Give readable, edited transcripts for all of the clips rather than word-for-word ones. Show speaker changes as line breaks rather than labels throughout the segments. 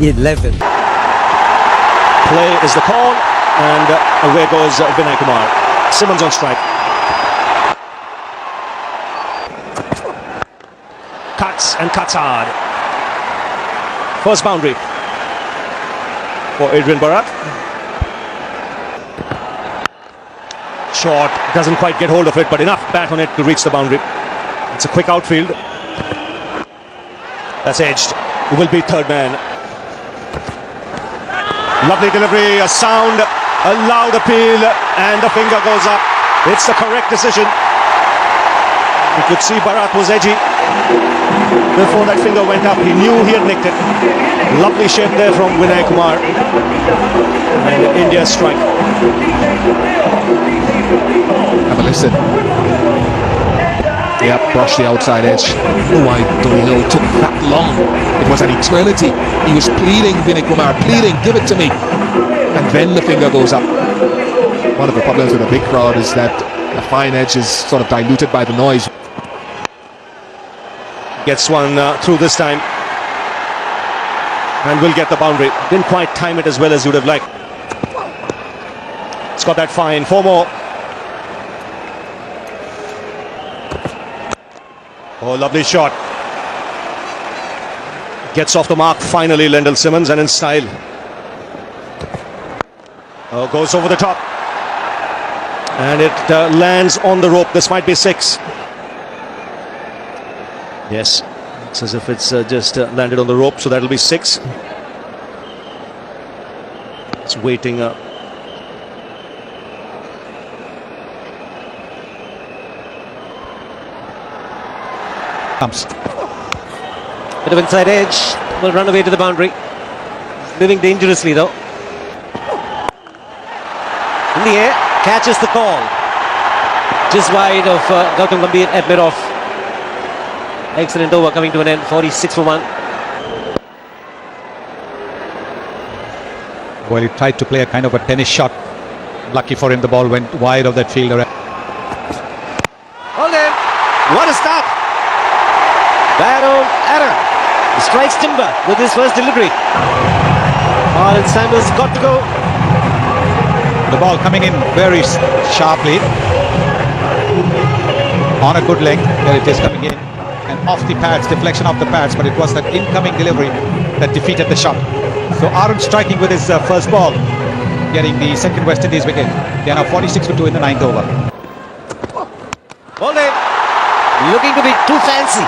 11.
Play is the call, and away goes Vinay Kumar. Simmons on strike. Cuts and cuts hard. First boundary for Adrian Bharat. Short, doesn't quite get hold of it, but enough bat on it to reach the boundary. It's a quick outfield. That's edged. Who will be third man? Lovely delivery, a sound, a loud appeal, and the finger goes up. It's the correct decision. You could see Bharat was edgy. Before that finger went up, he knew he had nicked it. Lovely shape there from Vinay Kumar. And India's strike.
Have a listen. Yep, brushed the outside edge. Why Doyle took that long? It was an eternity. He was pleading, Vinay Kumar, pleading, give it to me. And then the finger goes up. One of the problems with a big crowd is that the fine edge is sort of diluted by the noise.
Gets one through this time. And will get the boundary. Didn't quite time it as well as you would have liked. It's got that fine. 4 more. Oh, lovely shot. Gets off the mark finally, Lendl Simmons, and in style. Oh, goes over the top. And it lands on the rope. This might be 6. Yes, it's as if it's just landed on the rope, so that'll be 6. It's waiting.
Comes. Bit of inside edge. Will run away to the boundary. Moving dangerously though. In the air, catches the call. Just wide of Gautam Gambhir at mid-off. Excellent over, coming to an end. 46 for 1.
Well, he tried to play a kind of a tennis shot. Lucky for him, the ball went wide of that fielder.
Hold in. What a start. Bad old Aaron strikes timber with his first delivery. Arlen Sanders got to go.
The ball coming in very sharply. On a good leg. There it is coming in. And off the pads, deflection off the pads, but it was that incoming delivery that defeated the shot. So Aaron striking with his first ball, getting the second West Indies wicket. They are now 46 for 2 in the 9th over.
Hold in. Looking to be too fancy.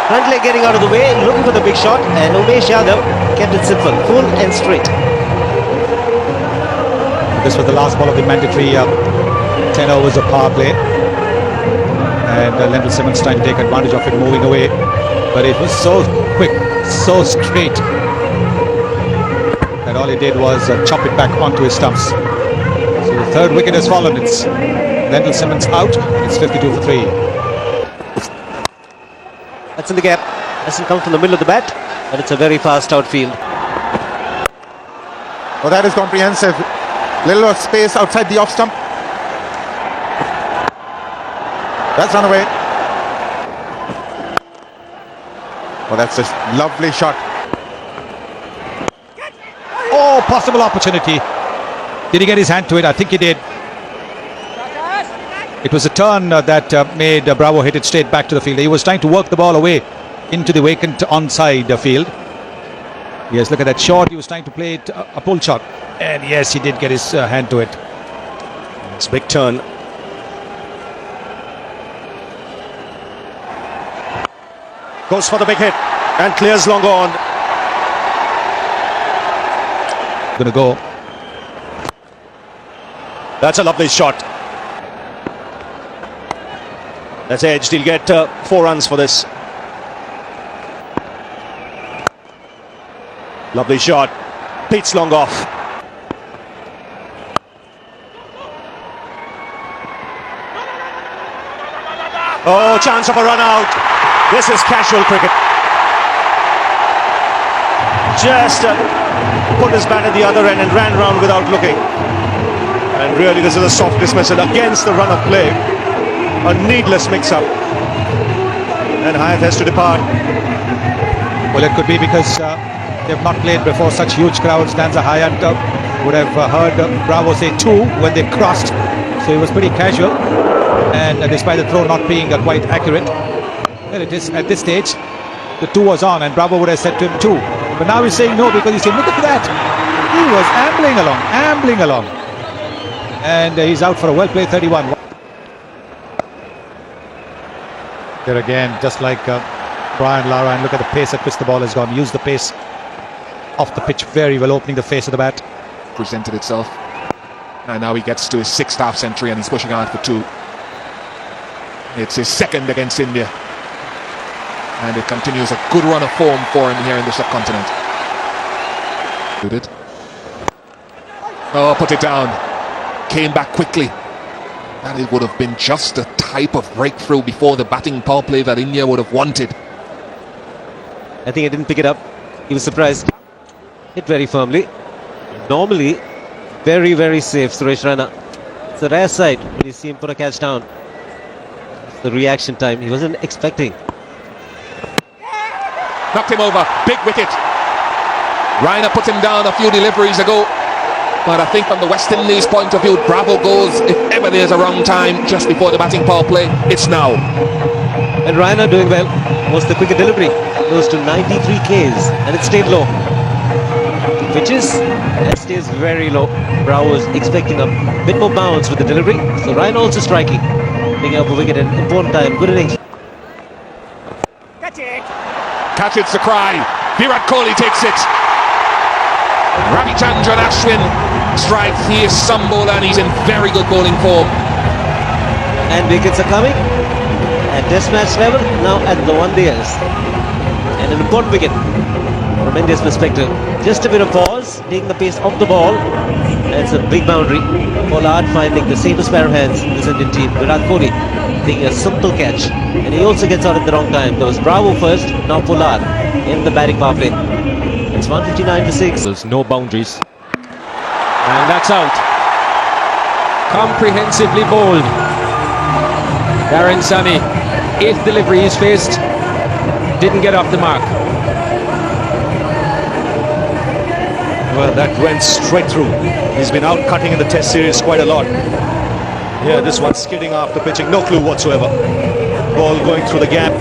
Front leg getting out of the way, looking for the big shot, and Umesh Yadav kept it simple, full and straight.
This was the last ball of the mandatory 10 overs of power play. And Lendl Simmons trying to take advantage of it, moving away. But it was so quick, so straight, that all he did was chop it back onto his stumps. So the third wicket has fallen. It's Lendl Simmons out. It's 52 for 3.
That's in the gap. Doesn't come from the middle of the bat, but it's a very fast outfield.
Oh, that is comprehensive. Little space outside the off stump. That's run away. Oh, that's a lovely shot.
Oh, possible opportunity. Did he get his hand to it? I think he did. It was a turn that made Bravo hit it straight back to the field. He was trying to work the ball away into the vacant onside field. Yes, look at that shot. He was trying to play it a pull shot. And yes, he did get his hand to it.
It's a big turn. Goes for the big hit and clears long on.
Gonna go.
That's a lovely shot. That's edged. He'll get 4 runs for this. Lovely shot. Beats long off. Oh, chance of a run out. This is casual cricket. Just put his bat at the other end and ran round without looking. And really, this is a soft dismissal against the run of play. A needless mix-up. And Hyatt has to depart.
Well, it could be because They've not played before such huge crowds. Danza Hyant would have heard Bravo say 2 when they crossed. So it was pretty casual. And despite the throw not being quite accurate, well, it is at this stage, the 2 was on and Bravo would have said to him 2. But now he's saying no because he's saying, look at that. He was ambling along. And he's out for a well-played 31. There again, just like Brian Lara, and look at the pace at which the ball has gone. Use the pace off the pitch very well, opening the face of the bat.
Presented itself. And now he gets to his 6th half century and he's pushing on for 2. It's his 2nd against India. And it continues a good run of form for him here in the subcontinent. Oh, put it down. Came back quickly. And it would have been just the type of breakthrough before the batting power play that India would have wanted.
I think he didn't pick it up. He was surprised. Hit very firmly. Normally, very, very safe, Suresh Raina. It's a rare sight when you see him put a catch down. It's the reaction time. He wasn't expecting.
Knocked him over. Big wicket. Raina put him down a few deliveries ago. But I think from the West Indies point of view, Bravo goes, if ever there's a wrong time just before the batting power play, it's now.
And Raina doing well. Was the quicker delivery. Close to 93 Ks and it stayed low. Pitches, that stays very low. Bravo was expecting a bit more bounce with the delivery. So Raina also striking. Picking up a wicket at an important time. Good innings.
Catch it's the cry. Virat Kohli takes it. Ravichandran Ashwin strikes. He is some bowler and he's in very good bowling form.
And wickets are coming at test match level, now at the one days. And an important wicket from India's perspective. Just a bit of pause, taking the pace off the ball. That's a big boundary. Pollard finding the same as pair of hands in this Indian team. Virat Kohli taking a simple catch. And he also gets out at the wrong time. There was Bravo first, now Pollard in the batting power play. It's 159 for 6.
There's no boundaries. And that's out. Comprehensively bowled. Darren Sammy, 8th delivery he's faced. Didn't get off the mark.
Well, that went straight through. He's been out cutting in the test series quite a lot. Yeah, this one skidding after pitching. No clue whatsoever. Ball going through the gap.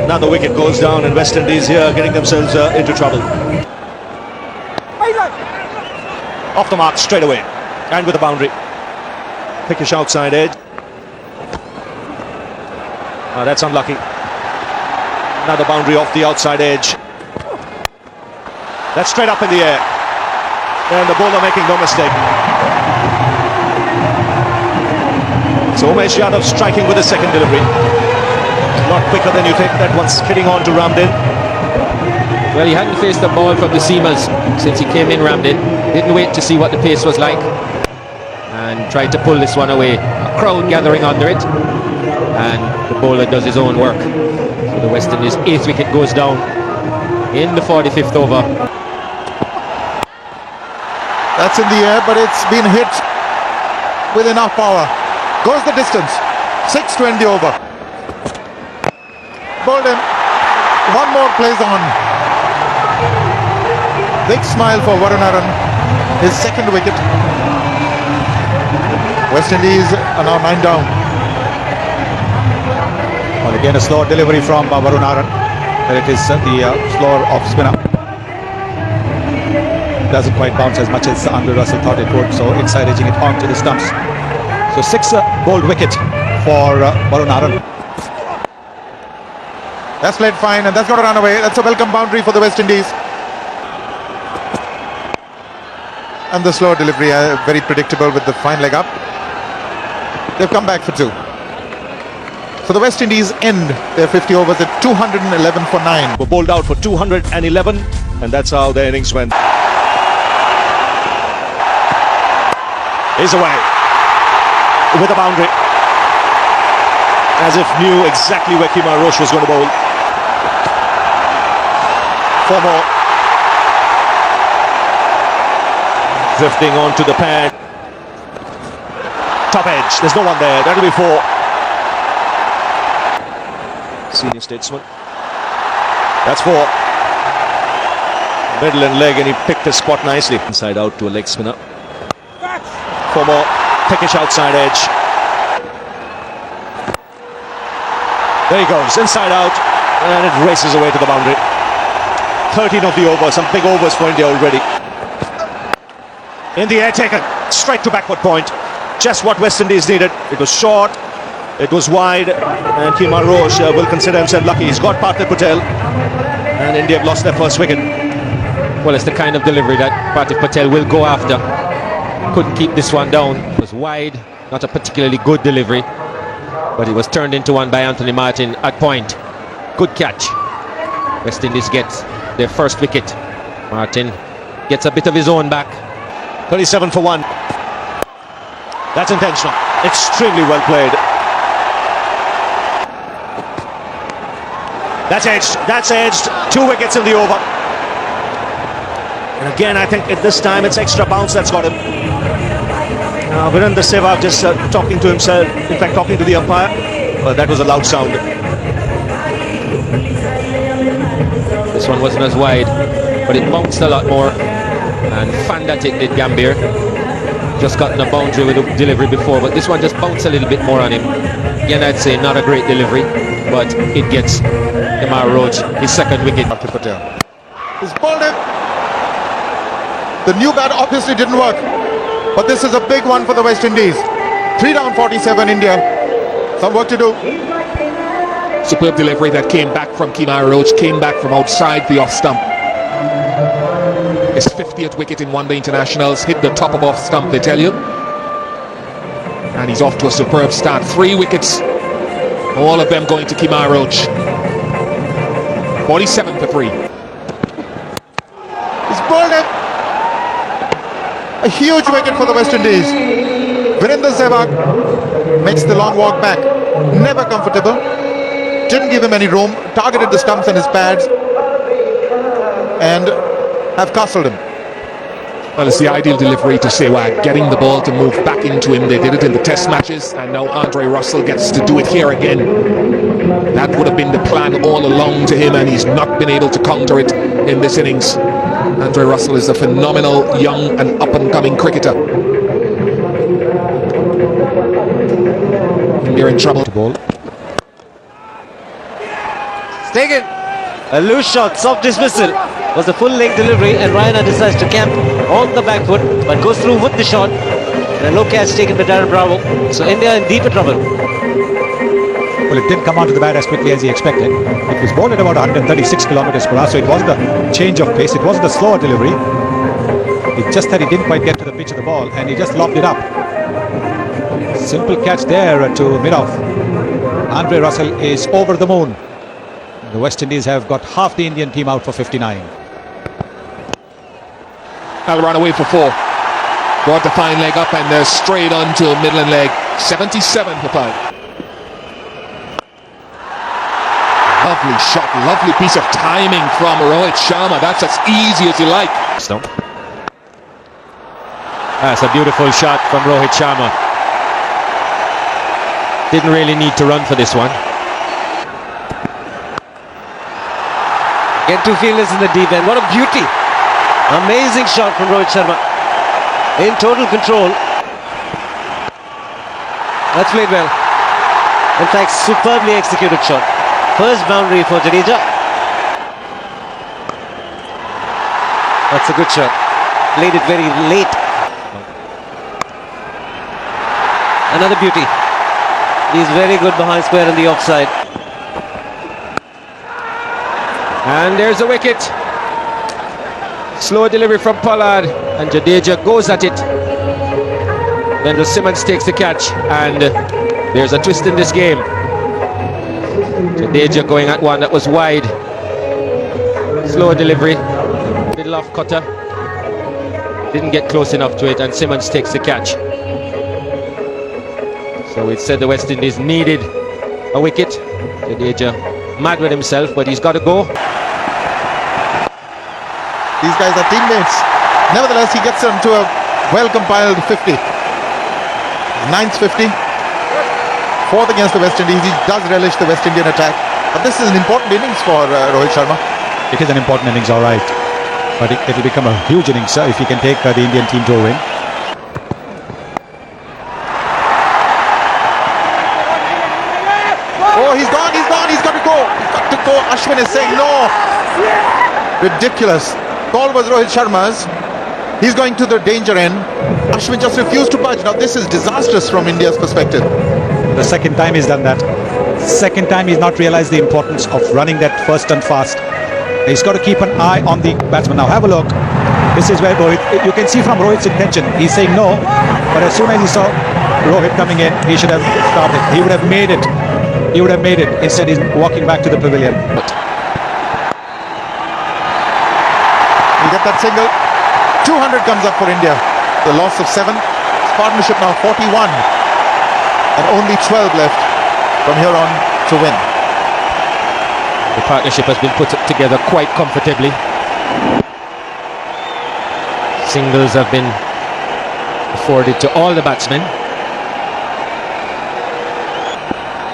Now the wicket goes down and West Indies here getting themselves into trouble. Off the mark straight away. And with a boundary. Pickish outside edge. That's unlucky. Another boundary off the outside edge. That's straight up in the air. And the bowler making no mistake. So Umesh Yadav striking with a 2nd delivery. A lot quicker than you think. That one skidding on to Ramdin.
Well, he hadn't faced the ball from the seamers since he came in, Ramdin. Didn't wait to see what the pace was like. And tried to pull this one away. A crowd gathering under it. And the bowler does his own work. So the West Indies 8th wicket goes down in the 45th over.
That's in the air, but it's been hit with enough power. Goes the distance. 6 to end the over. Bowled him. One more plays on. Big smile for Varun Aaron. His 2nd wicket. West Indies are now 9 down.
Well, again a slow delivery from Varun Aaron. And it is the slower off spinner. Doesn't quite bounce as much as Andre Russell thought it would, so inside edging it onto the stumps. So 6 bowled wicket for Varun Aaron.
That's played fine and that's got to run away. That's a welcome boundary for the West Indies. And the slow delivery, very predictable with the fine leg up. They've come back for 2. So the West Indies end their 50 overs at 211 for 9.
Were bowled out for 211 and that's how their innings went. Is away with a boundary. As if knew exactly where Kemar Roach was going to bowl. 4 more. Drifting onto the pad. Top edge. There's no one there. That'll be 4. Senior statesman. That's 4. Middle and leg, and he picked his spot nicely. Inside out to a leg spinner. For more pickish outside edge. There he goes, inside out, and it races away to the boundary. 13 of the over, some big overs for India already. In the air, taken straight to backward point. Just what West Indies needed. It was short, it was wide, and Kemar Roach will consider himself lucky. He's got Partha Patel, and India have lost their first wicket.
Well, it's the kind of delivery that Partha Patel will go after. Couldn't keep this one down. It was wide, not a particularly good delivery, but it was turned into one by Anthony Martin at point. Good catch. West Indies gets their first wicket. Martin gets a bit of his own back.
37 for 1. That's intentional. Extremely well played. That's edged. That's edged. 2 wickets in the over. And again, I think at this time it's extra bounce that's got him. Virendra Sehwag just talking to himself, in fact talking to the umpire, but that was a loud sound.
This one wasn't as wide, but it bounced a lot more, and fanned at it did Gambhir. Just gotten a boundary with a delivery before, but this one just bounced a little bit more on him. Again, I'd say not a great delivery, but it gets Kemar Roach his second wicket.
Partha Patel. He's bowled him. The new bat obviously didn't work, but this is a big one for the West Indies. 3 down 47 India. Some work to do.
Superb delivery that came back from Kemar Roach, came back from outside the off stump. His 50th wicket in one-day internationals, hit the top of off stump, they tell you. And he's off to a superb start. 3 wickets, all of them going to Kemar Roach. 47 for 3.
He's bowled him. A huge wicket for the West Indies. Virendra Sehwag makes the long walk back. Never comfortable. Didn't give him any room. Targeted the stumps and his pads. And have castled him.
Well, it's the ideal delivery to Sehwag, getting the ball to move back into him. They did it in the test matches, and now Andre Russell gets to do it here again. That would have been the plan all along to him, and he's not been able to counter it in this innings. Andre Russell is a phenomenal young and up-and-coming cricketer. They're in trouble.
Ball.
Taken. A loose shot, soft dismissal. Was a full leg delivery, and Raina decides to camp on the back foot, but goes through with the shot. And a low catch taken by Darren Bravo. So India in deeper trouble.
Well, it didn't come onto the bat as quickly as he expected. It was bowled at about 136 kilometers per hour, so it wasn't a change of pace. It wasn't a slower delivery. It's just that he didn't quite get to the pitch of the ball, and he just lobbed it up. Simple catch there to mid-off. Andre Russell is over the moon. The West Indies have got half the Indian team out for 59.
Now run away for 4. Brought the fine leg up and straight on to Midland leg. 77 for 5. Lovely shot, lovely piece of timing from Rohit Sharma. That's as easy as you like.
Stump. That's a beautiful shot from Rohit Sharma. Didn't really need to run for this one.
Again, 2 fielders in the deep end. What a beauty. Amazing shot from Rohit Sharma. In total control. That's played well. In fact, superbly executed shot. First boundary for Jadeja. That's a good shot. Played it very late. Another beauty. He's very good behind square in the offside.
And there's a wicket. Slow delivery from Pollard, and Jadeja goes at it. Then Simmons takes the catch, and there's a twist in this game. Jadeja going at one that was wide. Slow delivery, middle off cutter. Didn't get close enough to it, and Simmons takes the catch. So it said the West Indies needed a wicket. Jadeja mad with himself, but he's got to go.
These guys are teammates. Nevertheless, he gets onto a well-compiled 50. 9th 50. 4th against the West Indies. He does relish the West Indian attack. But this is an important innings for Rohit Sharma.
It is an important innings, all right. But it'll become a huge innings if he can take the Indian team to a win.
Oh, he's gone, he's got to go. He's got to go. Ashwin is saying no. Ridiculous. Call was Rohit Sharma's. He's going to the danger end. Ashwin just refused to budge. Now this is disastrous from India's perspective.
The second time he's done that. Second time he's not realized the importance of running that first and fast. He's got to keep an eye on the batsman. Now have a look. This is where Rohit, you can see from Rohit's intention. He's saying no, but as soon as he saw Rohit coming in, he should have stopped it. He would have made it. He would have made it. Instead, he's walking back to the pavilion.
You get that single. 200 comes up for India. The loss of 7. Partnership now 41. And only 12 left from here on to win.
The partnership has been put together quite comfortably. Singles have been afforded to all the batsmen.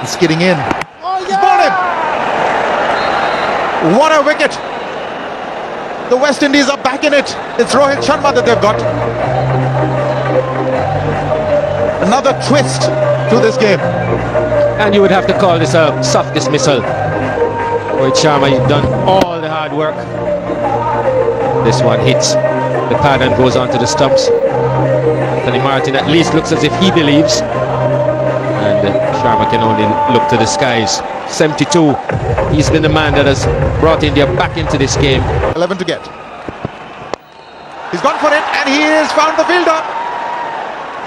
He's skidding in. He's bowled him. What a wicket. The West Indies are back in it. It's Rohit Sharma that they've got. Another twist to this game.
And you would have to call this a soft dismissal. Rohit Sharma, you've done all the hard work. This one hits the pad and goes onto the stumps. Anthony Martin at least looks as if he believes. And Sharma can only look to the skies. 72. He's been the man that has brought India back into this game.
11 to get. He's gone for it and he has found the fielder.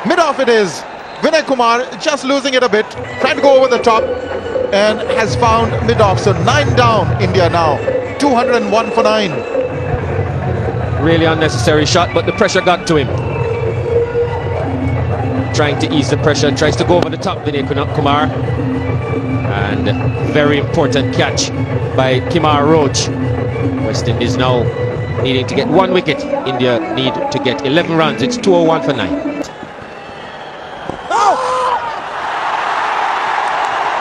Mid-off it is. Vinay Kumar just losing it a bit. Trying to go over the top and has found mid-off. So 9 down India now. 201 for 9.
Really unnecessary shot, but the pressure got to him. Trying to ease the pressure, tries to go over the top, Vinay Kumar. And very important catch by Kimar Roach. West Indies now needing to get 1 wicket. India need to get 11 runs. It's 201 for 9.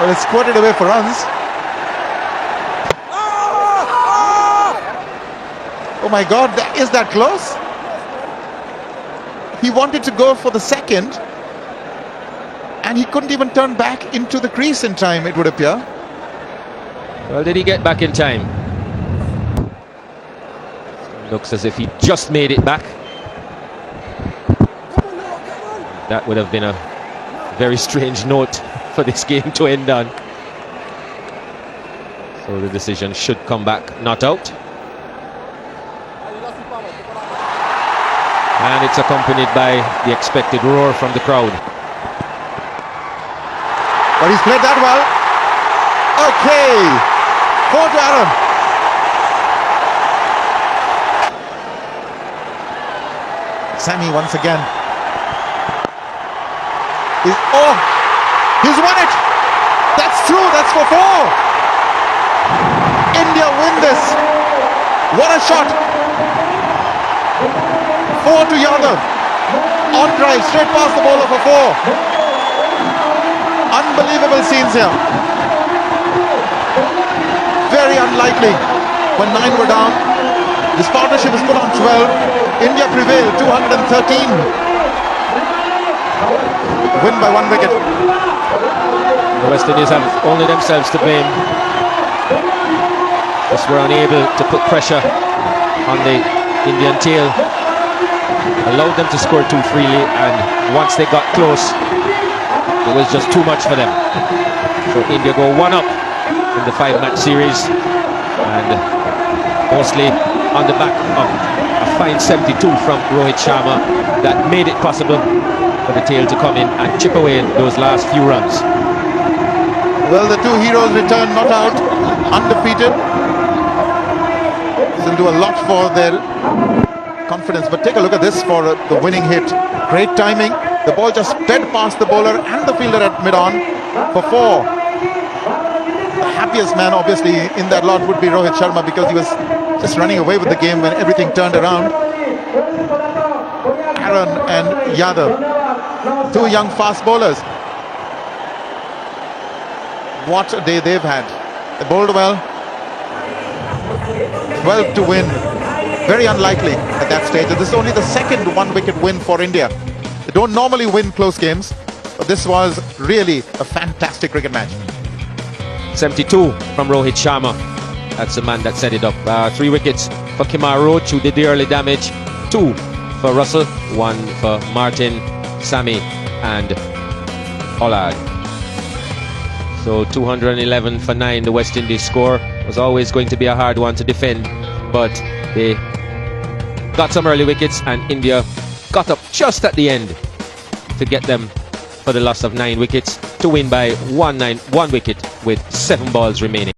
Well, it's squirted away for runs. Oh my God, is that close? He wanted to go for the second and he couldn't even turn back into the crease in time, it would appear.
Well, did he get back in time? Looks as if he just made it back. That would have been a very strange note for this game to end on. So the decision should come back not out. And it's accompanied by the expected roar from the crowd.
But he's played that well. Okay. 4 to Aaron. Sammy once again. He's won it. That's true. That's for 4. India win this. What a shot. 4 to Yadav. On drive, straight past the bowler for 4. Unbelievable scenes here. Very unlikely. When 9 were down, this partnership is put on 12. India prevailed, 213. Win by 1 wicket.
The West Indies have only themselves to blame. Just were unable to put pressure on the Indian tail. Allowed them to score too freely, and once they got close, it was just too much for them. So India go 1 up in the 5-match series, and mostly on the back of a fine 72 from Rohit Sharma that made it possible for the tail to come in and chip away those last few runs.
Well, the 2 heroes return not out, undefeated. This will do a lot for their confidence, but take a look at this for the winning hit. Great timing. The ball just sped past the bowler and the fielder at mid-on for 4. The happiest man obviously in that lot would be Rohit Sharma, because he was just running away with the game when everything turned around. Aaron and Yadav, 2 young fast bowlers. What a day they've had. They bowled well. 12 to win. very unlikely at that stage. And this is only the second one-wicket win for India. They don't normally win close games, but this was really a fantastic cricket match.
72 from Rohit Sharma. That's the man that set it up. 3 wickets for Kemar Roach, who did the early damage. 2 for Russell, 1 for Martin, Sami and Pollard. So 211 for 9, the West Indies score. Was always going to be a hard one to defend, but they got some early wickets and India got up just at the end to get them for the loss of 9 wickets to win by one wicket with 7 balls remaining.